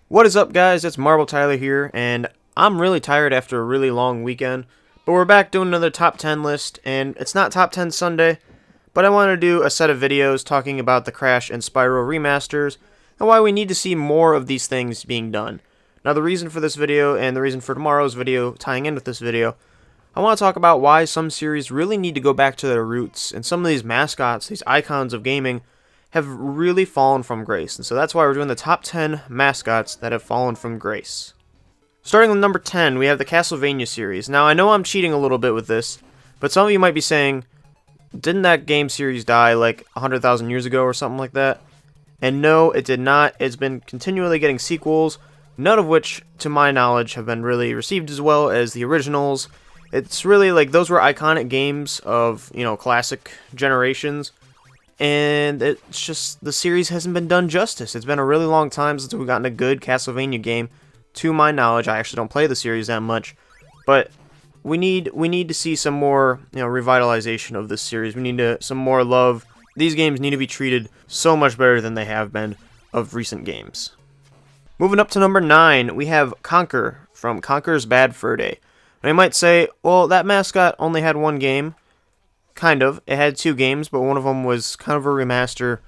What is up, guys? It's Marble Tyler here, and I'm really tired after a really long weekend, but we're back doing another top 10 list, and it's not top 10 Sunday, but I want to do a set of videos talking about the Crash and Spyro remasters, and why we need to see more of these things being done. Now, the reason for this video, and the reason for tomorrow's video tying in with this video, I want to talk about why some series really need to go back to their roots, and some of these mascots, these icons of gaming, have really fallen from grace. And so that's why we're doing the top 10 mascots that have fallen from grace. Starting with number 10, we have the Castlevania series. Now, I know I'm cheating a little bit with this, but some of you might be saying, didn't that game series die like 100,000 years ago or something like that? And no, it did not. It's been continually getting sequels, none of which, to my knowledge, have been really received as well as the originals. It's really like those were iconic games of, classic generations. And it's just, the series hasn't been done justice. It's been a really long time since we've gotten a good Castlevania game. To my knowledge, I actually don't play the series that much, but we need to see some more, revitalization of this series. We need some more love. These games need to be treated so much better than they have been of recent games. Moving up to number 9, we have Conker from Conker's Bad Fur Day. Now you might say, well, that mascot only had one game. Kind of. It had 2 games, but one of them was kind of a remaster,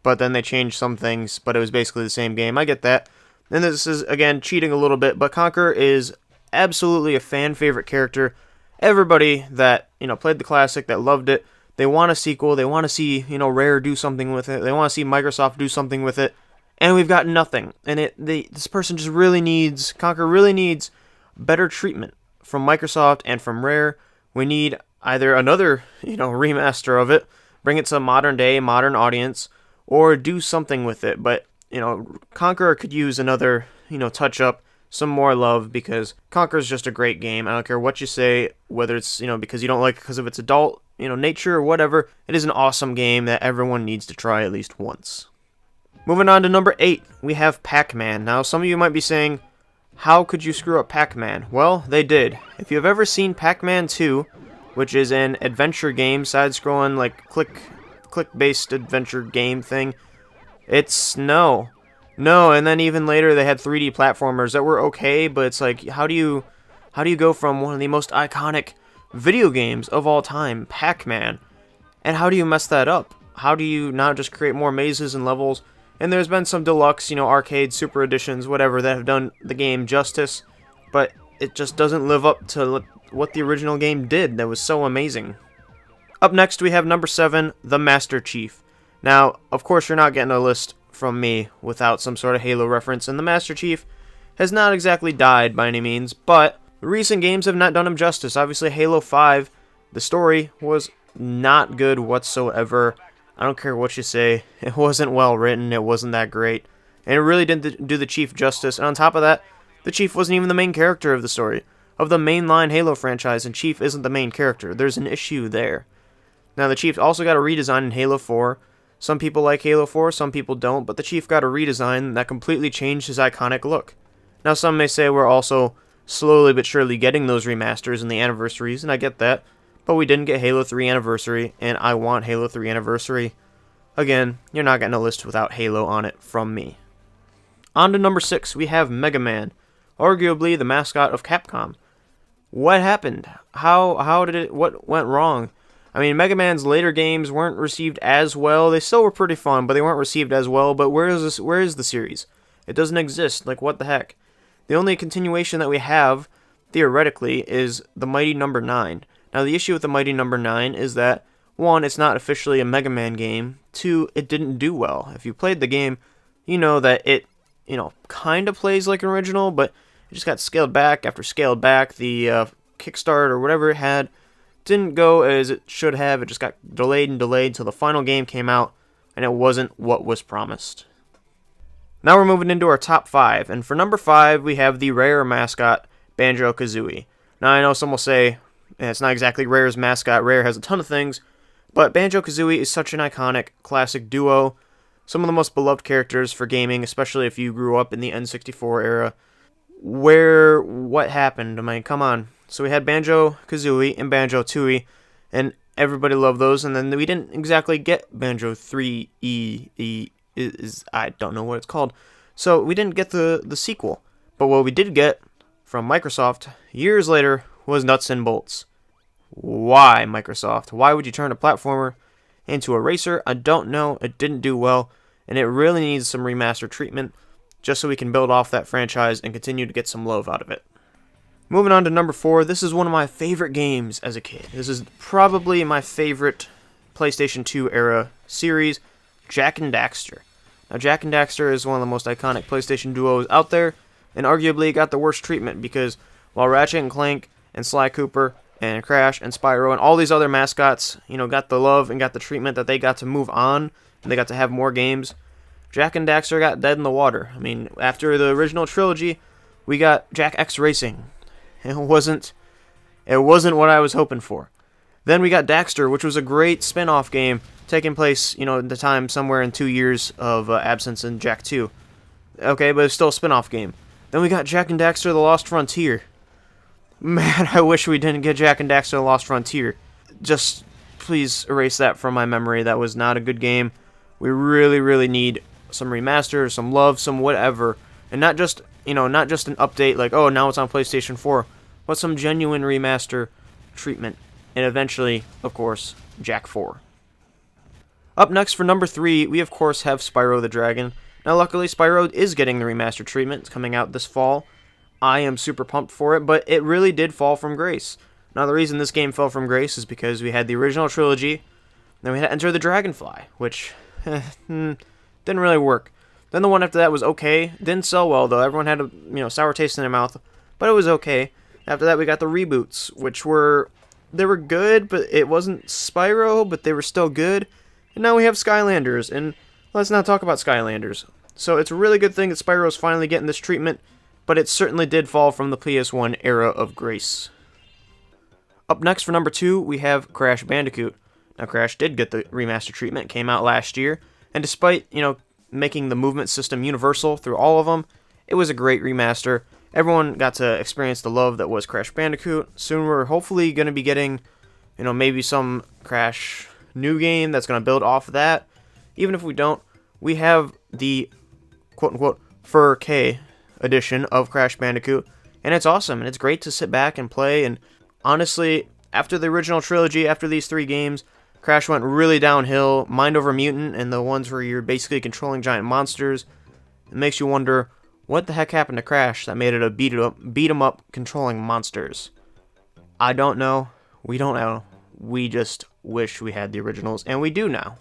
but then they changed some things, but it was basically the same game. I get that. And this is, again, cheating a little bit, but Conker is absolutely a fan favorite character. Everybody that, played the classic, that loved it, they want a sequel, they want to see, Rare do something with it, they want to see Microsoft do something with it, and we've got nothing. And this person just really needs, Conker really needs better treatment from Microsoft and from Rare. We need either another, remaster of it, bring it to a modern day, modern audience, or do something with it. But, Conker could use another, touch up, some more love, because Conker's just a great game. I don't care what you say, whether it's, because you don't like it because of its adult, nature or whatever. It is an awesome game that everyone needs to try at least once. Moving on to number 8, we have Pac-Man. Now, some of you might be saying, how could you screw up Pac-Man? Well, they did. If you've ever seen Pac-Man 2, which is an adventure game, side-scrolling, like, click-based adventure game thing, it's no, and then even later they had 3D platformers that were okay, but it's like, how do you go from one of the most iconic video games of all time, Pac-Man, and how do you mess that up? How do you not just create more mazes and levels? And there's been some deluxe, arcade, super editions, whatever, that have done the game justice, but it just doesn't live up to what the original game did that was so amazing. Up next, we have number 7, the Master Chief. Now, of course, you're not getting a list from me without some sort of Halo reference, and the Master Chief has not exactly died by any means, but recent games have not done him justice. Obviously, Halo 5, the story was not good whatsoever. I don't care what you say. It wasn't well written. It wasn't that great. And it really didn't do the Chief justice. And on top of that, the Chief wasn't even the main character of the story, of the mainline Halo franchise, and Chief isn't the main character. There's an issue there. Now, the Chief also got a redesign in Halo 4. Some people like Halo 4, some people don't, but the Chief got a redesign that completely changed his iconic look. Now, some may say we're also slowly but surely getting those remasters and the anniversaries, and I get that. But we didn't get Halo 3 Anniversary, and I want Halo 3 Anniversary. Again, you're not getting a list without Halo on it from me. On to number 6, we have Mega Man, arguably the mascot of Capcom. What happened? What went wrong? I mean, Mega Man's later games weren't received as well. They still were pretty fun, but they weren't received as well. But where is the series? It doesn't exist. Like, what the heck? The only continuation that we have, theoretically, is the Mighty Number 9. Now, the issue with the Mighty Number 9 is that, 1, it's not officially a Mega Man game. 2, it didn't do well. If you played the game, you know that it, kind of plays like an original, but it just got scaled back after scaled back. The Kickstart or whatever it had didn't go as it should have. It just got delayed until the final game came out, and it wasn't what was promised. Now we're moving into our top 5, and for number 5, we have the Rare mascot, Banjo-Kazooie. Now, I know some will say, it's not exactly Rare's mascot. Rare has a ton of things, but Banjo-Kazooie is such an iconic classic duo. Some of the most beloved characters for gaming, especially if you grew up in the N64 era. What happened? I mean, come on. So we had Banjo-Kazooie and Banjo-Tooie, and everybody loved those, and then we didn't exactly get Banjo 3E, I don't know what it's called. So we didn't get the sequel. But what we did get from Microsoft years later was nuts and bolts. Why, Microsoft? Why would you turn a platformer into a racer? I don't know. It didn't do well, and it really needs some remaster treatment just so we can build off that franchise and continue to get some love out of it. Moving on to number 4, this is one of my favorite games as a kid. This is probably my favorite PlayStation 2 era series, Jak and Daxter. Now, Jak and Daxter is one of the most iconic PlayStation duos out there, and arguably got the worst treatment because while Ratchet and Clank and Sly Cooper and Crash and Spyro and all these other mascots, got the love and got the treatment that they got to move on, and they got to have more games, Jak and Daxter got dead in the water. I mean, after the original trilogy, we got Jak X Racing. It wasn't what I was hoping for. Then we got Daxter, which was a great spin-off game taking place, at the time somewhere in 2 years of absence in Jak 2. Okay, but it's still a spin-off game. Then we got Jak and Daxter: The Lost Frontier. Man, I wish we didn't get Jak and Daxter: The Lost Frontier. Just please erase that from my memory. That was not a good game. We really, really need some remaster, some love, some whatever, and not just not just an update like, oh, now it's on PlayStation 4, but some genuine remaster treatment, and eventually, of course, Jak 4. Up next for number 3, we of course have Spyro the Dragon. Now, luckily, Spyro is getting the remaster treatment. It's coming out this fall. I am super pumped for it, but it really did fall from grace. Now, the reason this game fell from grace is because we had the original trilogy, then we had Enter the Dragonfly, which didn't really work. Then the one after that was okay. Didn't sell well, though. Everyone had a sour taste in their mouth, but it was okay. After that, we got the reboots, which were good, but it wasn't Spyro, but they were still good. And now we have Skylanders, and let's not talk about Skylanders. So it's a really good thing that Spyro's finally getting this treatment, but it certainly did fall from the PS1 era of grace. Up next for number 2, we have Crash Bandicoot. Now, Crash did get the remaster treatment, came out last year, and despite, making the movement system universal through all of them, it was a great remaster. Everyone got to experience the love that was Crash Bandicoot. Soon we're hopefully going to be getting, maybe some Crash new game that's going to build off of that. Even if we don't, we have the quote-unquote 4K edition of Crash Bandicoot, and it's awesome, and it's great to sit back and play. And honestly, after the original trilogy, after these 3 games, Crash went really downhill. Mind Over Mutant and the ones where you're basically controlling giant monsters. It makes you wonder, what the heck happened to Crash that made it a beat 'em up controlling monsters? I don't know. We don't know. We just wish we had the originals, and we do now.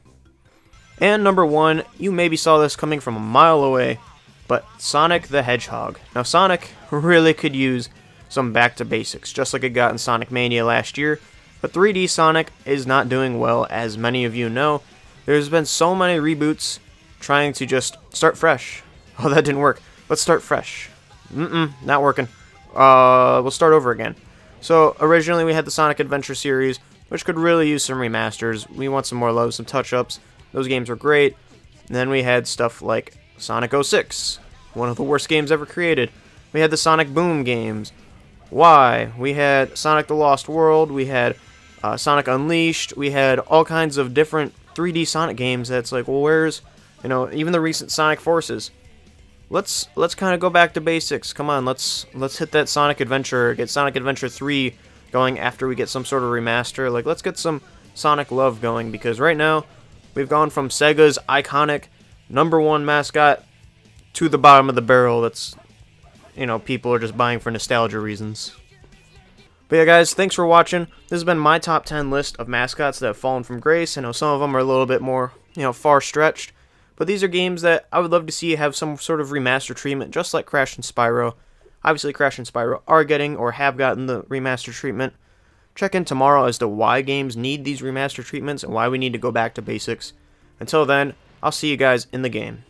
And number 1, you maybe saw this coming from a mile away, but Sonic the Hedgehog. Now, Sonic really could use some back to basics, just like it got in Sonic Mania last year. But 3D Sonic is not doing well, as many of you know. There's been so many reboots trying to just start fresh. Oh, that didn't work. Let's start fresh. Not working. We'll start over again. So, originally we had the Sonic Adventure series, which could really use some remasters. We want some more love, some touch-ups. Those games were great. And then we had stuff like Sonic 06, one of the worst games ever created. We had the Sonic Boom games. Why? We had Sonic the Lost World. We had Sonic Unleashed. We had all kinds of different 3D Sonic games that's like, well, where's, even the recent Sonic Forces. Let's kind of go back to basics. Come on, let's hit that Sonic Adventure, get Sonic Adventure 3 going after we get some sort of remaster. Like, let's get some Sonic love going, because right now we've gone from Sega's iconic #1 mascot to the bottom of the barrel. That's, people are just buying for nostalgia reasons. But yeah, guys, thanks for watching. This has been my top 10 list of mascots that have fallen from grace. I know some of them are a little bit more, far-stretched. But these are games that I would love to see have some sort of remaster treatment, just like Crash and Spyro. Obviously, Crash and Spyro are getting or have gotten the remaster treatment. Check in tomorrow as to why games need these remaster treatments and why we need to go back to basics. Until then, I'll see you guys in the game.